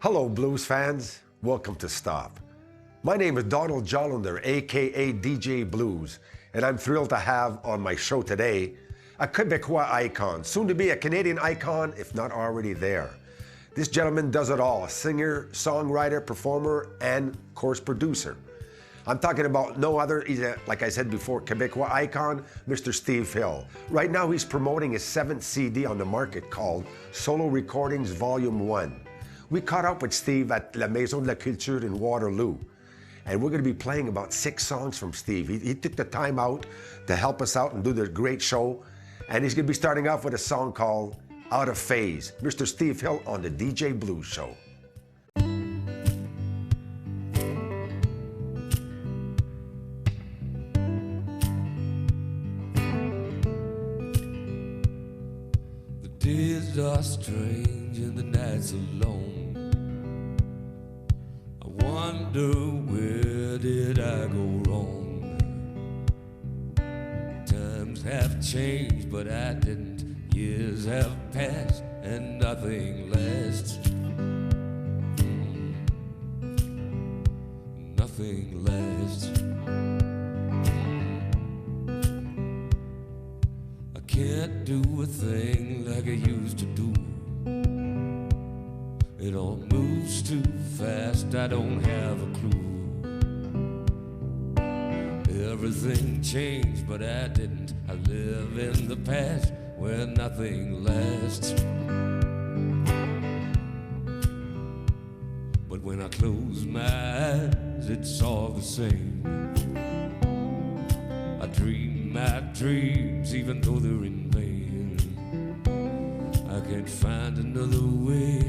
Hello, blues fans. Welcome to Stop. My name is Donald Jollender, aka DJ Blues, and I'm thrilled to have on my show today a Quebecois icon, soon to be a Canadian icon, if not already there. This gentleman does it all: a singer, songwriter, performer, and, of course, producer. I'm talking about no other, he's a, like I said before, Quebecois icon, Mr. Steve Hill. Right now, he's promoting his 7th CD on the market called Solo Recordings Volume 1. We caught up with Steve at La Maison de la Culture in Waterloo, and we're going to be playing about 6 songs from Steve. He took the time out to help us out and do this great show, and he's going to be starting off with a song called Out of Phase. Mr. Steve Hill on the DJ Blues Show. The days are strange and the nights are long. I wonder, where did I go wrong? Times have changed, but I didn't. Years have passed and nothing lasts. Nothing lasts. I can't do a thing like I used to do. It all moves too fast, I don't have a clue. Everything changed, but I didn't. I live in the past where nothing lasts. But when I close my eyes, it's all the same. I dream my dreams, even though they're in vain. I can't find another way.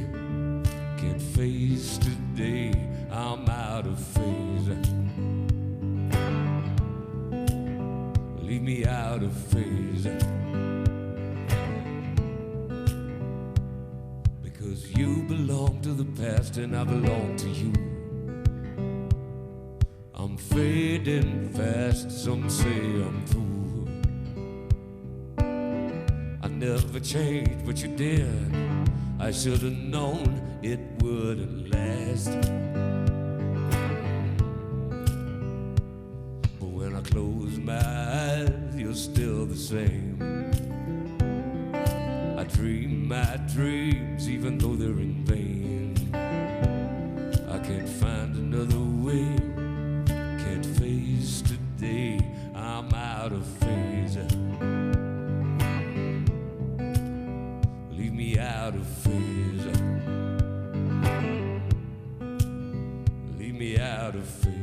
Can't face today, I'm out of phase. Leave me out of phase. Because you belong to the past and I belong to you. I'm fading fast, some say I'm through. I never changed, but you did. I should have known it wouldn't last. But when I close my eyes, you're still the same. I dream my dreams, even though they're in vain. I can't find another way. Can't face today, I'm out of phase. Leave me out of phase. Leave me out of phase.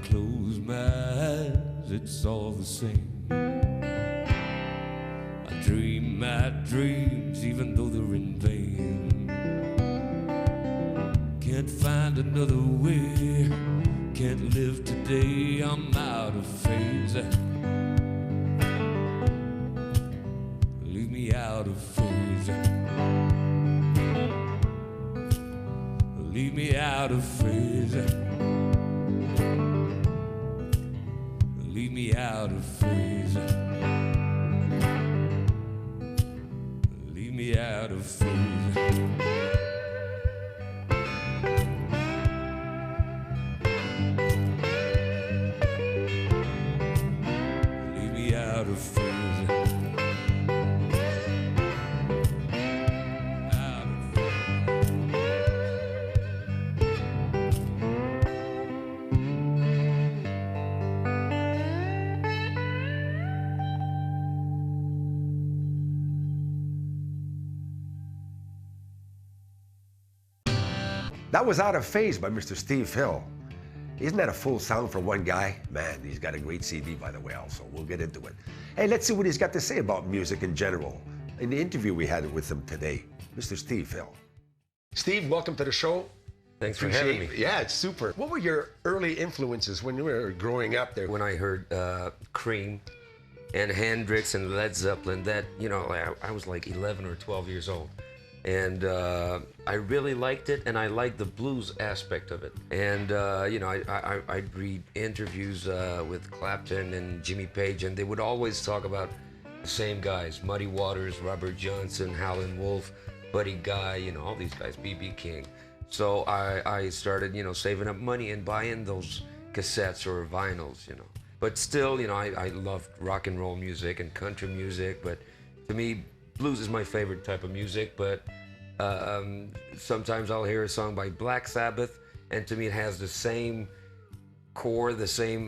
Close my eyes, it's all the same. I dream my dreams, even though they're in vain. Can't find another way. Can't live today, I'm out of phase. Leave me out of phase. Leave me out of phase. Leave me out of phase. Leave me out of phase. Leave me out of phase. That was Out of Phase by Mr. Steve Hill. Isn't that a full sound for one guy? Man, he's got a great CD, by the way, also. We'll get into it. Hey, let's see what he's got to say about music in general in the interview we had with him today, Mr. Steve Hill. Steve, welcome to the show. Thanks for having me. Yeah, it's super. What were your early influences when you were growing up there? When I heard Cream and Hendrix and Led Zeppelin, that, you know, I was like 11 or 12 years old. And I really liked it, and I liked the blues aspect of it. And, you know, I'd read interviews with Clapton and Jimmy Page, and they would always talk about the same guys, Muddy Waters, Robert Johnson, Howlin' Wolf, Buddy Guy, you know, all these guys, B.B. King. So I started, you know, saving up money and buying those cassettes or vinyls, you know. But still, you know, I loved rock and roll music and country music, but to me, blues is my favorite type of music. But sometimes I'll hear a song by Black Sabbath, and to me it has the same core, the same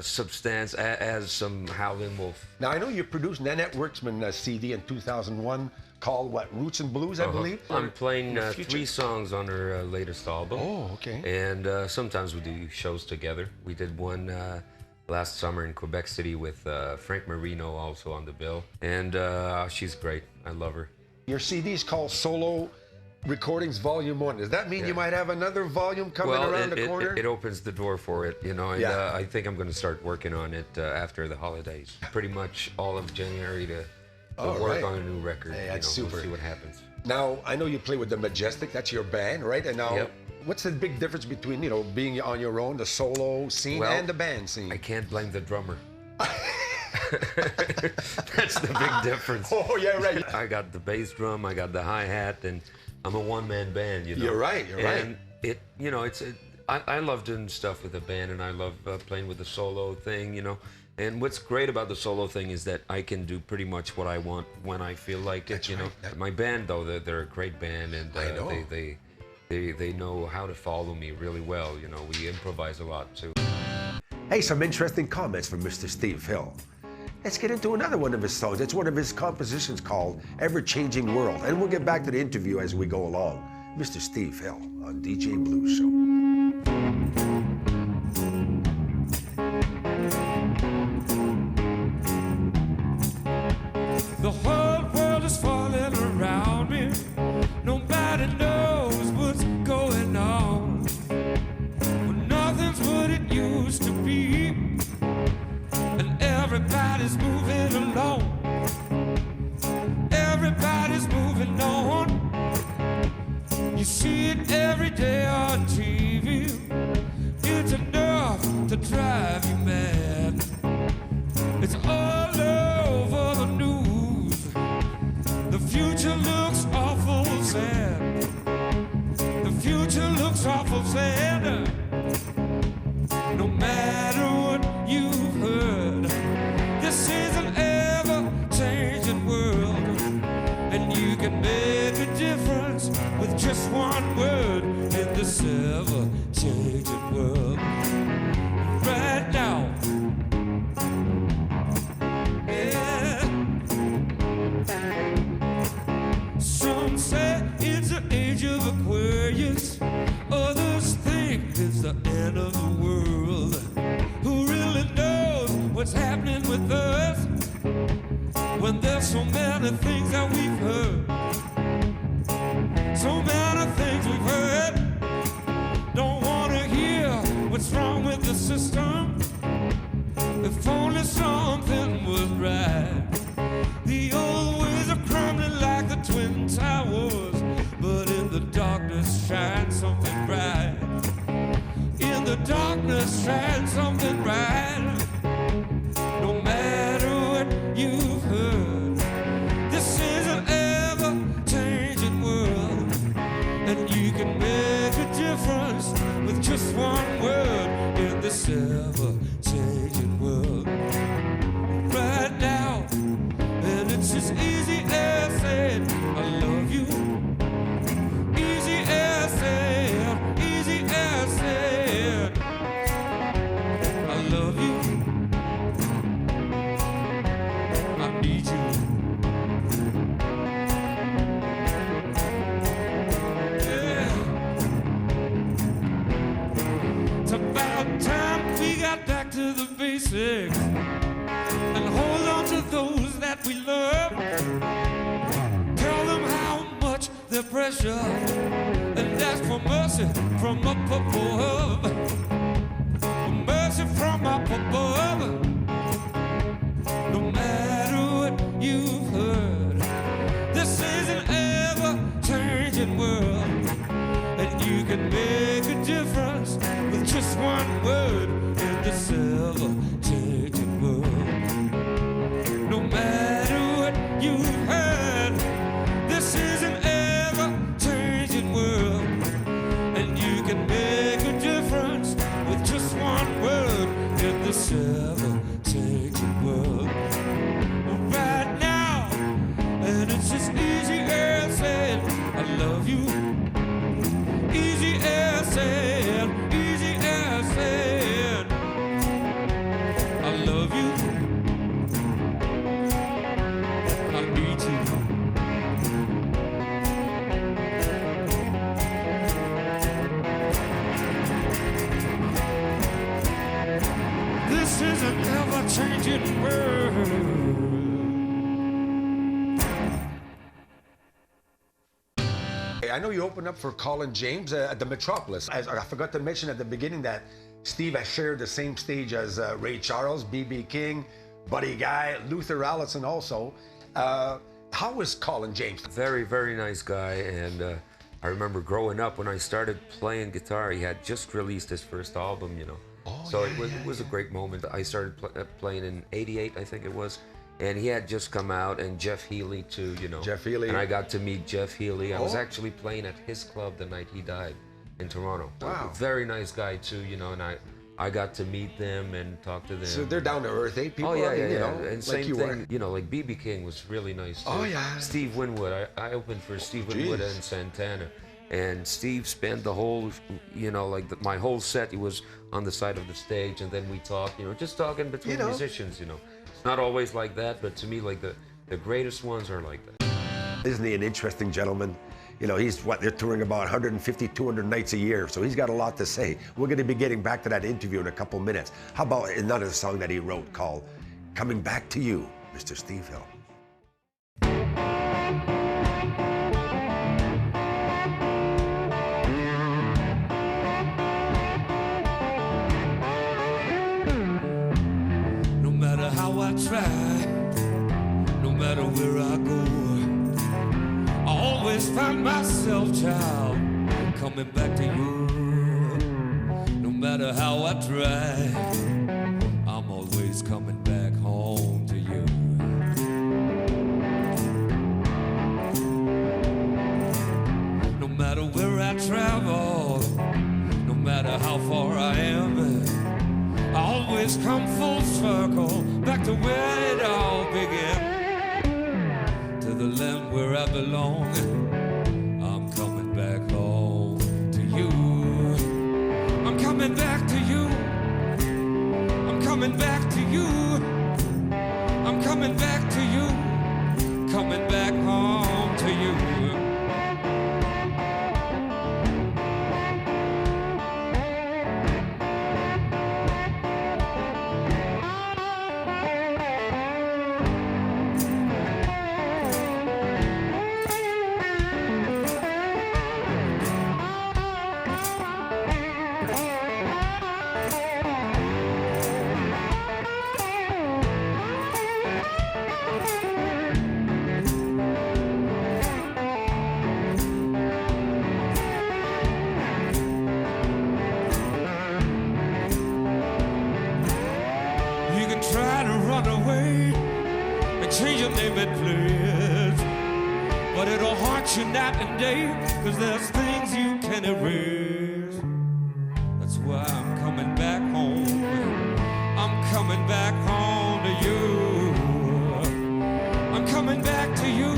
substance as some Howlin' Wolf. Now, I know you produced Nanette Worksman CD in 2001 called, what, Roots and Blues, I believe? I'm playing 3 songs on her latest album. Oh, okay. And sometimes we do shows together. We did one last summer in Quebec City with Frank Marino also on the bill. And she's great. I love her. Your CD is called Solo Recordings Volume 1. Does that mean you might have another volume coming around the corner? It opens the door for it, you know, and I think I'm going to start working on it after the holidays. Pretty much all of January to work on a new record. Hey, that's super. We'll see what happens. Now, I know you play with the Majestic. That's your band, right? And now, what's the big difference between, you know, being on your own, the solo scene, and the band scene? I can't blame the drummer. That's the big difference. Oh, yeah, right. I got the bass drum, I got the hi-hat, and I'm a one-man band, you know. You're right, you're right. And it, you know, I love doing stuff with a band, and I love playing with the solo thing, you know. And what's great about the solo thing is that I can do pretty much what I want when I feel like it, you know. My band, though, they're a great band, and they know how to follow me really well, you know. We improvise a lot, too. Hey, some interesting comments from Mr. Steve Hill. Let's get into another one of his songs. It's one of his compositions called Ever-Changing World. And we'll get back to the interview as we go along. Mr. Steve Hill on DJ Blues Show. The whole world is falling around me. Nobody knows what's going on. But nothing's what it used to be. And everybody's moving along. Everybody's moving on. You see it every day on TV. It's enough to drive you mad. It's all over the news. The future looks awful sad. The future looks awful sad. No matter what you've heard, this is an ever-changing world. And you can make a difference with just one word in this ever-changing world. Right now. Some say it's the age of Aquarius. Others think it's the end of the world. Who really knows what's happening with us when there's so many things that we've heard? So many things we've heard. Don't want to hear what's wrong with the system. If only something was right. The old ways are crumbling like the Twin Towers, but in the darkness shines something bright. In the darkness shines something bright. No matter what you've heard, this is an ever-changing world, and you can make a difference with just one word in this ever-changing world. Right now, and it's as easy as saying I love you. Easy as saying, easy as saying I love you. I need you. Yeah. It's about time we got back to the basics and hold on to those that we love. Tell them how much their pressure and ask for mercy from up above. Mercy from up above. No matter what you've heard, this is an ever-changing world, and you can make a difference with just one word in this ever-changing world. No matter what you've heard, this is an ever-changing world, and you can make a difference with just one word in this ever-changing world. Right now, and it's just easy as saying I love you. Easy as saying, easy as saying I love you. I need you. This is an ever-changing world. I know you opened up for Colin James at the Metropolis. As I forgot to mention at the beginning that Steve has shared the same stage as Ray Charles, B.B. King, Buddy Guy, Luther Allison also. How was Colin James? Very, very nice guy, and I remember growing up when I started playing guitar, he had just released his first album, you know. So it was a great moment. I started playing in '88, I think it was, and he had just come out, and Jeff Healey too, you know. Jeff Healey. And I got to meet Jeff Healey. I was actually playing at his club the night he died in Toronto. Wow. Very nice guy too, you know, and I got to meet them and talk to them. So they're down to earth, eh? People, Oh yeah, I mean, yeah, you yeah. know, And like same you thing, were. you know, like B.B. King was really nice too. Oh, yeah. Steve Winwood, I opened for Steve Winwood geez. and Santana, and Steve spent the whole, you know, like my whole set. He was on the side of the stage, and then we talked, you know, just talking between You know. musicians. You know, it's not always like that, but to me, like the greatest ones are like that. Isn't he an interesting gentleman? You know, they're touring about 150, 200 nights a year, so he's got a lot to say. We're going to be getting back to that interview in a couple minutes. How about another song that he wrote called Coming Back to You, Mr. Steve Hill? No matter how I try, no matter where I go, I always find myself, child, coming back to you. No matter how I try, I'm always coming back home to you. No matter where I travel, no matter how far I am, I always come full circle back to where it all began, to the land where I belong. I'm coming back home to you. I'm coming back to you. I'm coming back to you. I'm coming back to you. Coming back home to you. You can try to run away and change your name and place, but it'll haunt you night and day, 'cause there's things you can erase. That's why I'm coming back home. I'm coming back home to you. I'm coming back to you.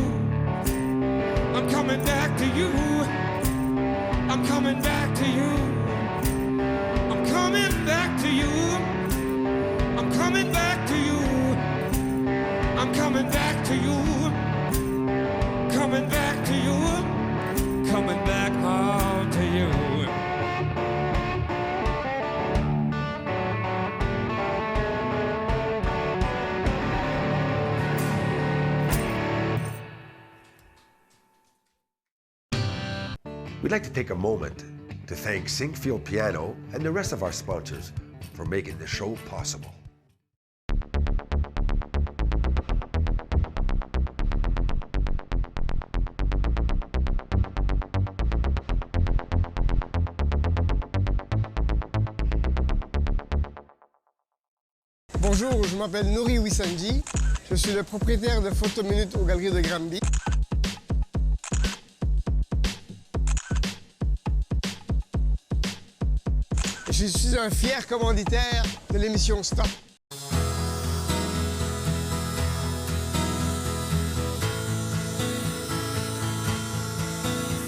I'm coming back to you. I'm coming back to you. I'm coming back to you. I'm coming back to you. I'm coming back to you. Coming back to you. Coming back home to you. We'd like to take a moment to thank Singfield Piano and the rest of our sponsors for making the show possible. Bonjour, je m'appelle Nouri Wissanji. Je suis le propriétaire de Photo Minute aux Galeries de Granby. Je suis un fier commanditaire de l'émission Stop.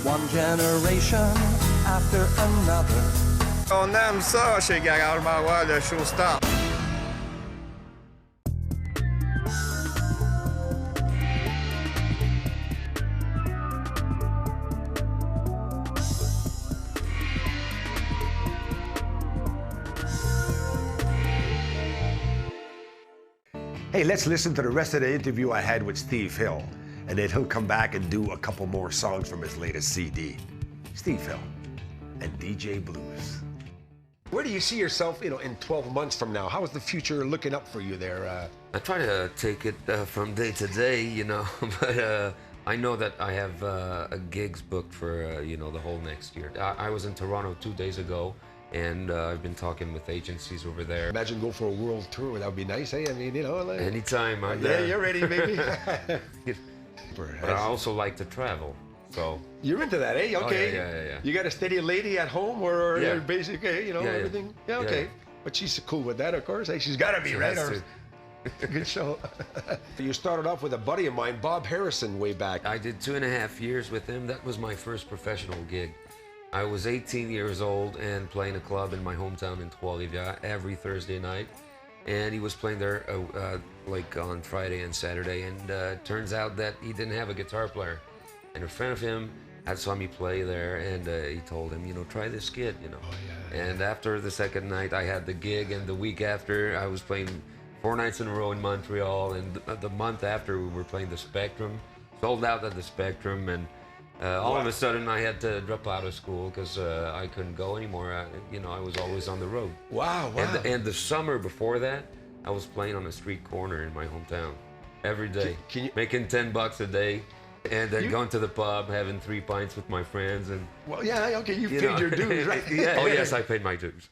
One generation after another. On aime ça chez Garage Marois, le show Stop. Hey, let's listen to the rest of the interview I had with Steve Hill, and then he'll come back and do a couple more songs from his latest CD. Steve Hill and DJ Blues. Where do you see yourself, in 12 months from now? How is the future looking up for you there? I try to take it from day to day, but I know that I have gigs booked for, the whole next year. I was in Toronto 2 days ago, and I've been talking with agencies over there. Imagine go for a world tour. That would be nice, eh? I mean, like... Anytime I'm Yeah, there. you're ready, baby. But I also like to travel, so... You're into that, eh? Okay. Yeah. You got a steady lady at home, or Yeah. you're basically, everything? Yeah, okay. Yeah. But she's cool with that, of course. Hey, she's got to be, right? has Good show. You started off with a buddy of mine, Bob Harrison, way back. I did 2.5 years with him. That was my first professional gig. I was 18 years old and playing a club in my hometown in Trois-Rivières every Thursday night. And he was playing there like on Friday and Saturday. And turns out that he didn't have a guitar player. And a friend of him had saw me play there, and he told him, try this kid, Oh, yeah. And after the second night, I had the gig, and the week after, I was playing 4 nights in a row in Montreal, and the month after, we were playing the Spectrum, sold out at the Spectrum, and all of a sudden, I had to drop out of school because I couldn't go anymore. I was always on the road. Wow. And the summer before that, I was playing on a street corner in my hometown every day, Can you- making $10 a day. And then going to the pub, having 3 pints with my friends, and Well, yeah, okay, you paid your dues, right? yeah. Oh yes, I paid my dues.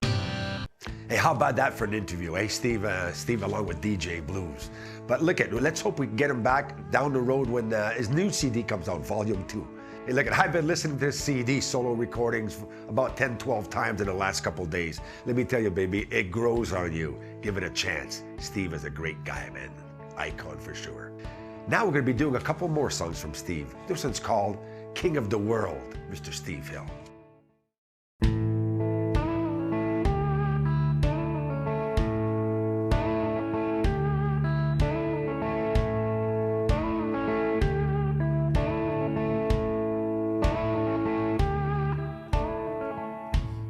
Hey, how about that for an interview, eh? Steve along with DJ Blues. But let's hope we can get him back down the road when his new CD comes out, Volume 2. Hey, I've been listening to this CD, solo recordings, about 10, 12 times in the last couple of days. Let me tell you, baby, it grows on you. Give it a chance. Steve is a great guy, man. Icon for sure. Now we're going to be doing a couple more songs from Steve. This one's called King of the World, Mr. Steve Hill.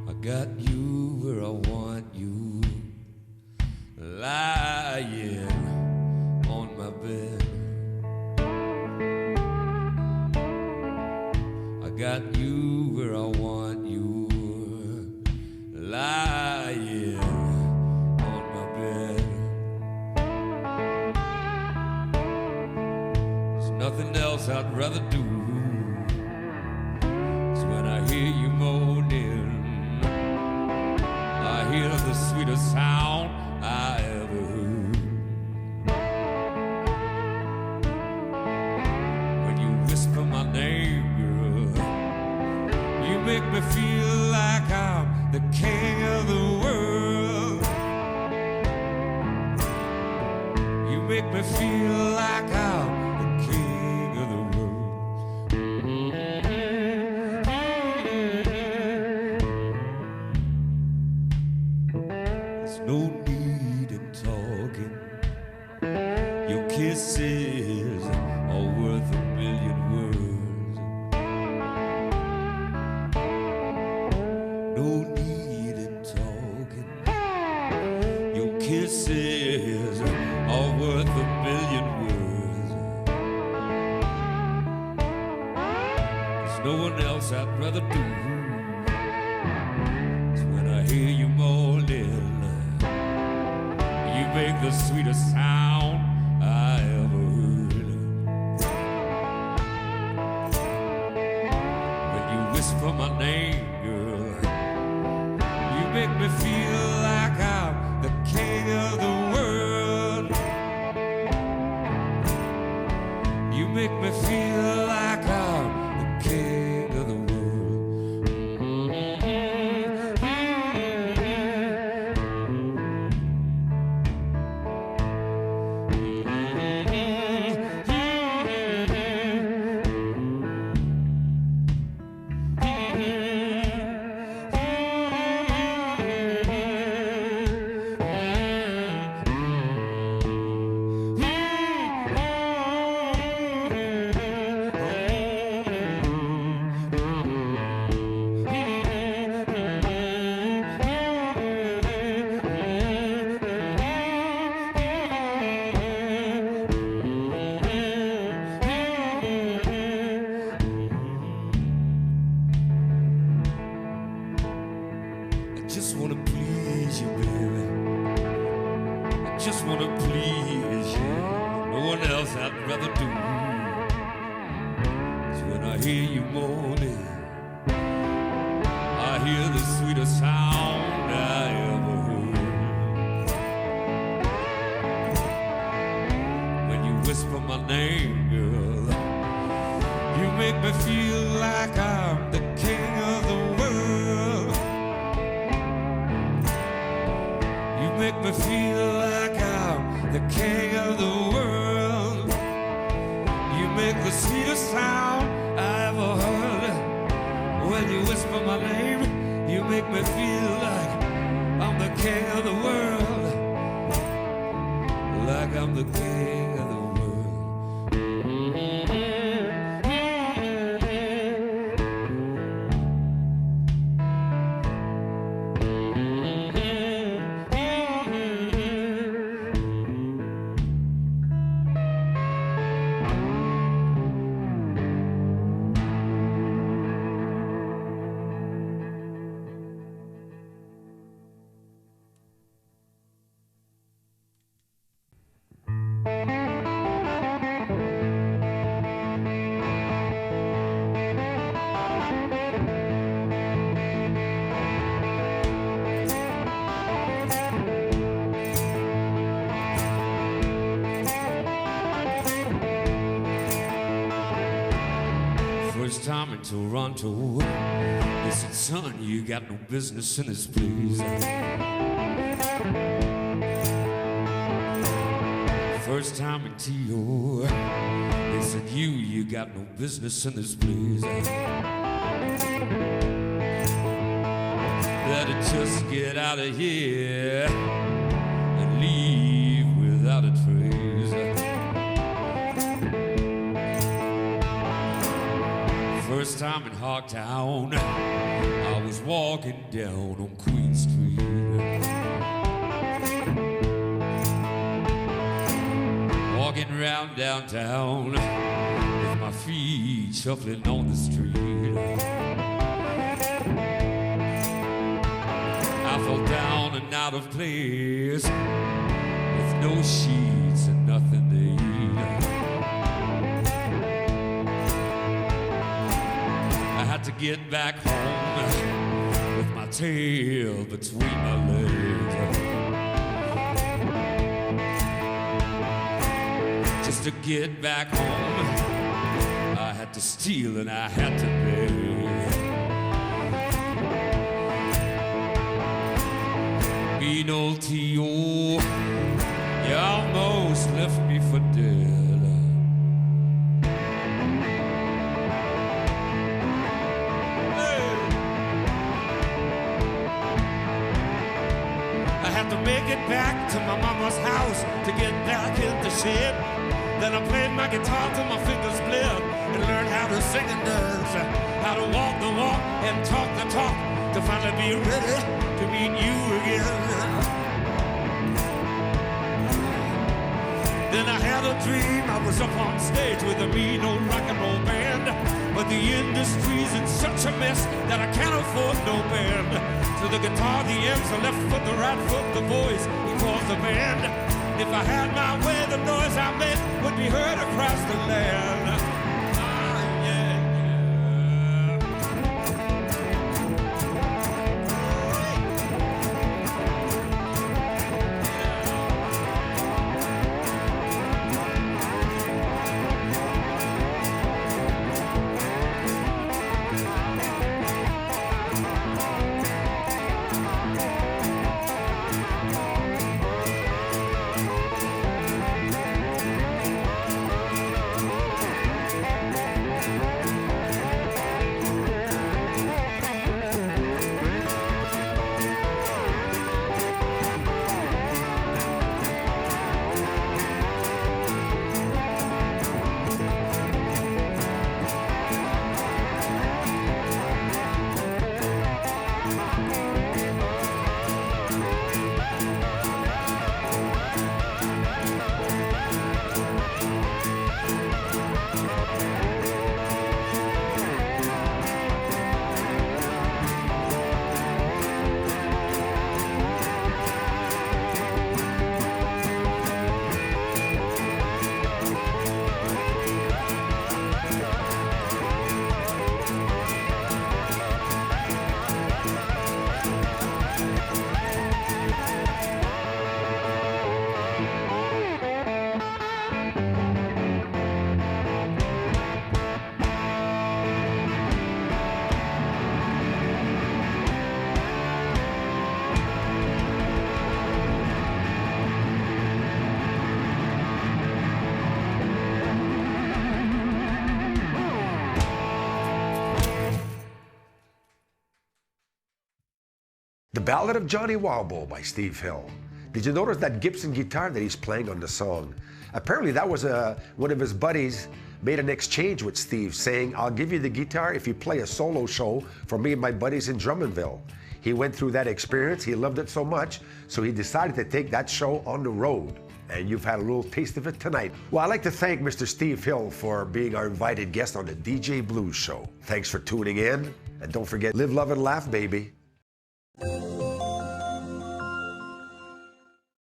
I got you where I want you, lying on my bed. I got you where I want you, lying on my bed. There's nothing else I'd rather do. 'Cause when I hear you moaning, I hear the sweetest sound I ever heard. When you whisper my name, girl, you make me feel like I'm the king of the world. You make me feel like I'm the king of the world. There's no need in talking. Your kisses are worth a million words. No need in talking. Your kisses are worth a million words. There's no one else else I'd rather do is when I hear you moaning. You make the sweetest sound I ever heard. When you whisper my name, girl, you make me feel like I'm the king of the world. You make me feel like I'm the king of the world. I just wanna please you, baby. I just wanna please you. No one else I'd rather do is when I hear you moaning. I hear the sweetest sound I ever heard. When you whisper my name, girl, you make me feel like I'm the king of the world. You make me feel like I'm the king of the world. You make the sweetest sound I ever heard. When you whisper my name, you make me feel like I'm the king of the world. Like I'm the king of the world. First time in Toronto, they said, son, you got no business in this place. First time in T.O., they said, you got no business in this place. Better just get out of here and leave without a trace. First time in Hogtown, I was walking down on Queen Street. Walking around downtown with my feet shuffling on the street. I fell down and out of place with no sheets and nothing to eat. To get back home with my tail between my legs, just to get back home I had to steal and I had to beg. Mean old T.O., you almost left me for dead. Make it back to my mama's house to get back in the shed. Then I played my guitar till my fingers bled and learned how to sing and dance, how to walk the walk and talk the talk to finally be ready to meet you again. Then I had a dream I was up on stage with a mean old rock and roll band. but the industry's in such a mess that I can't afford no band. So the guitar, the amps, the left foot, the right foot, the voice equals the band. If I had my way, the noise I made would be heard across the land. The Ballad of Johnny Wobble by Steve Hill. Did you notice that Gibson guitar that he's playing on the song? Apparently that was one of his buddies made an exchange with Steve saying, I'll give you the guitar if you play a solo show for me and my buddies in Drummondville. He went through that experience, he loved it so much, so he decided to take that show on the road. And you've had a little taste of it tonight. Well, I'd like to thank Mr. Steve Hill for being our invited guest on the DJ Blues Show. Thanks for tuning in, and don't forget, live, love, and laugh, baby.